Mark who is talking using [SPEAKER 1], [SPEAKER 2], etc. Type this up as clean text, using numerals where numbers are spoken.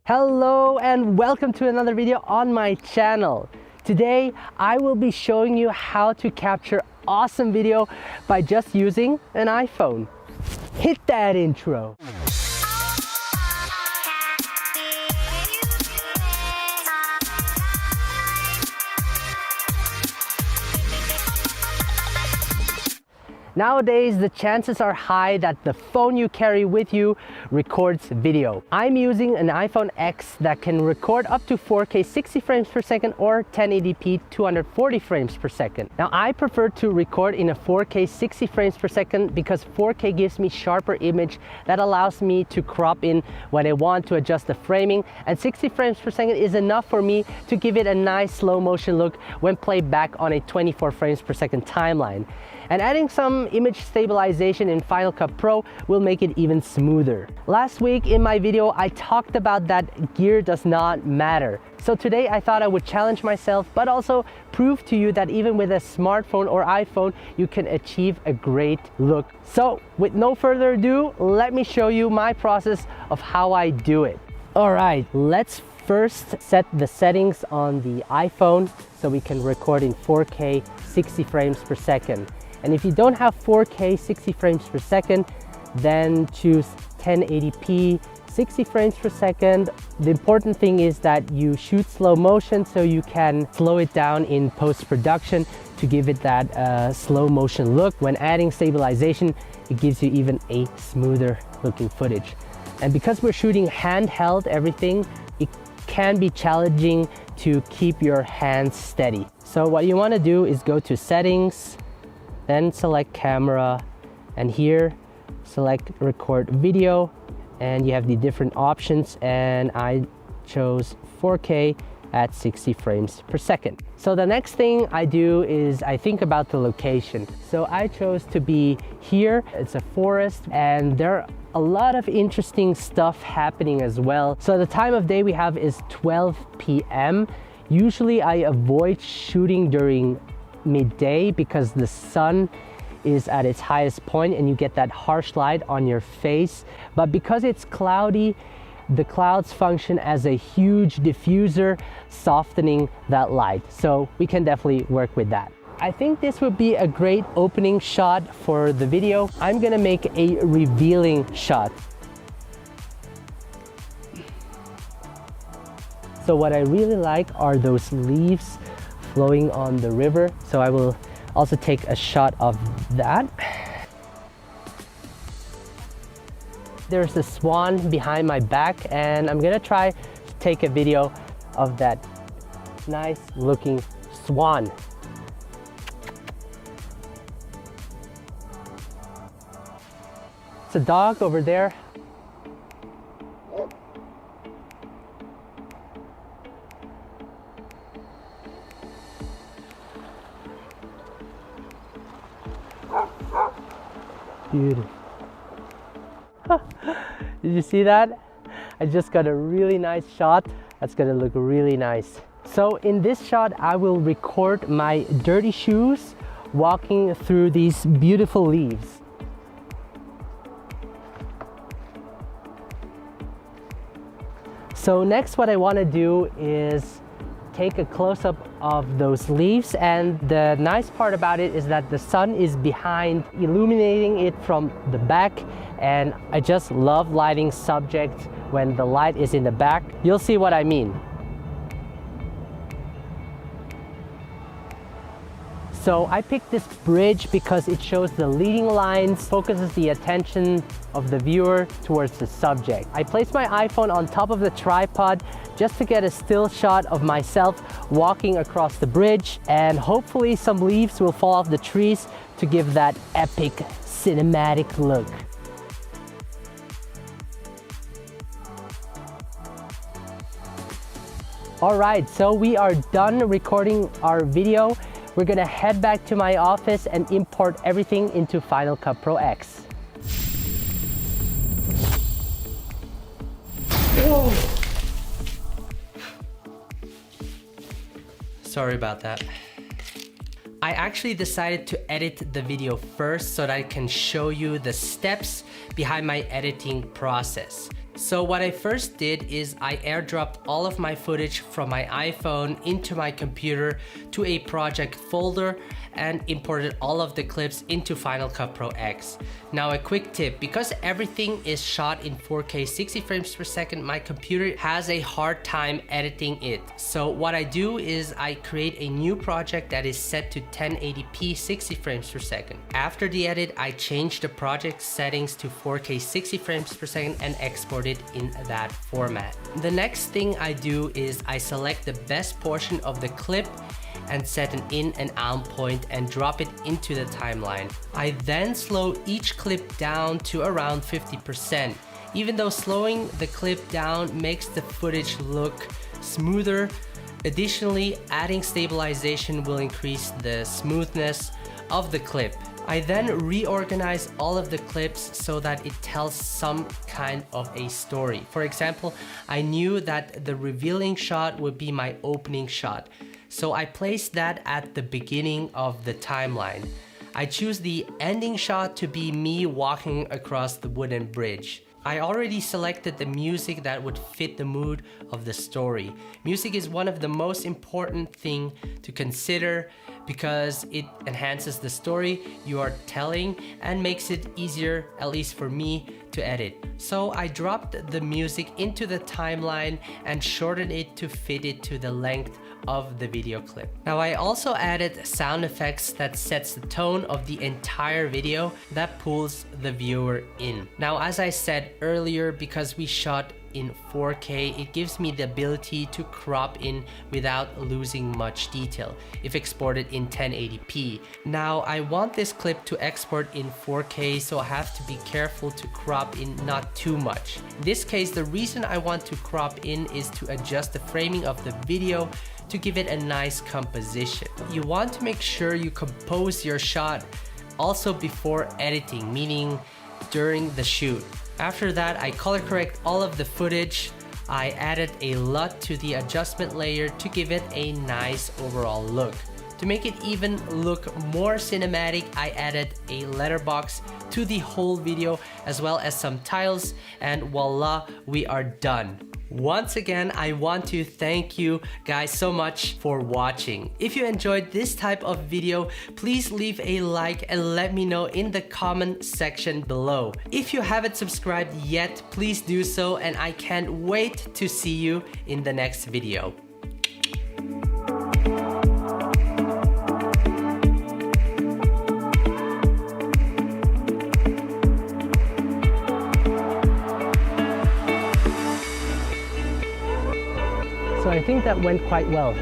[SPEAKER 1] Hello and welcome to another video on my channel. Today I will be showing you how to capture awesome video by just using an iPhone. Hit that intro. Nowadays, the chances are high that the phone you carry with you records video. I'm using an iPhone X that can record up to 4K 60 frames per second or 1080p 240 frames per second. Now, I prefer to record in a 4K 60 frames per second because 4K gives me sharper image that allows me to crop in when I want to adjust the framing, and 60 frames per second is enough for me to give it a nice slow motion look when played back on a 24 frames per second timeline. And adding some image stabilization in Final Cut Pro will make it even smoother. Last week in my video, I talked about that gear does not matter. So today I thought I would challenge myself, but also prove to you that even with a smartphone or iPhone, you can achieve a great look. So with no further ado, let me show you my process of how I do it. All right, let's first set the settings on the iPhone so we can record in 4K 60 frames per second. And if you don't have 4K 60 frames per second, then choose 1080p 60 frames per second. The important thing is that you shoot slow motion so you can slow it down in post-production to give it that slow motion look. When adding stabilization, it gives you even a smoother looking footage. And because we're shooting handheld everything, it can be challenging to keep your hands steady. So what you want to do is go to settings, then select camera, and here select record video, and you have the different options, and I chose 4K at 60 frames per second. So the next thing I do is I think about the location. So I chose to be here. It's a forest and there are a lot of interesting stuff happening as well. So the time of day we have is 12 p.m. Usually I avoid shooting during midday because the sun is at its highest point and you get that harsh light on your face. But because it's cloudy, the clouds function as a huge diffuser, softening that light. So we can definitely work with that. I think this would be a great opening shot for the video. I'm gonna make a revealing shot. So what I really like are those leaves flowing on the river. So I will also take a shot of that. There's a swan behind my back and I'm gonna try to take a video of that nice looking swan. It's a dog over there. Beautiful. Did you see that? I just got a really nice shot. That's gonna look really nice. So in this shot, I will record my dirty shoes walking through these beautiful leaves. So next, what I wanna do is take a close-up of those leaves, and the nice part about it is that the sun is behind, illuminating it from the back, and I just love lighting subjects when the light is in the back. You'll see what I mean. So I picked this bridge because it shows the leading lines, focuses the attention of the viewer towards the subject. I placed my iPhone on top of the tripod just to get a still shot of myself walking across the bridge, and hopefully some leaves will fall off the trees to give that epic cinematic look. All right, so we are done recording our video. We're gonna head back to my office and import everything into Final Cut Pro X. Whoa. Sorry about that. I actually decided to edit the video first so that I can show you the steps behind my editing process. So what I first did is I airdropped all of my footage from my iPhone into my computer to a project folder and imported all of the clips into Final Cut Pro X. Now a quick tip, because everything is shot in 4K 60 frames per second, my computer has a hard time editing it. So what I do is I create a new project that is set to 1080p 60 frames per second. After the edit, I change the project settings to 4K 60 frames per second and export it in that format. The next thing I do is I select the best portion of the clip and set an in and out point and drop it into the timeline. I then slow each clip down to around 50%. Even though slowing the clip down makes the footage look smoother, additionally, adding stabilization will increase the smoothness of the clip. I then reorganize all of the clips so that it tells some kind of a story. For example, I knew that the revealing shot would be my opening shot, so I placed that at the beginning of the timeline. I choose the ending shot to be me walking across the wooden bridge. I already selected the music that would fit the mood of the story. Music is one of the most important things to consider because it enhances the story you are telling and makes it easier, at least for me, to edit. So I dropped the music into the timeline and shortened it to fit it to the length of the video clip. Now I also added sound effects that sets the tone of the entire video that pulls the viewer in. Now as I said earlier, because we shot in 4K, it gives me the ability to crop in without losing much detail if exported in 1080p. Now I want this clip to export in 4K, so I have to be careful to crop in not too much. In this case, the reason I want to crop in is to adjust the framing of the video to give it a nice composition. You want to make sure you compose your shot also before editing, meaning during the shoot. After that, I color correct all of the footage. I added a LUT to the adjustment layer to give it a nice overall look. To make it even look more cinematic, I added a letterbox to the whole video as well as some tiles, and voila, we are done. Once again, I want to thank you guys so much for watching. If you enjoyed this type of video, please leave a like and let me know in the comment section below. If you haven't subscribed yet, please do so, and I can't wait to see you in the next video. So I think that went quite well.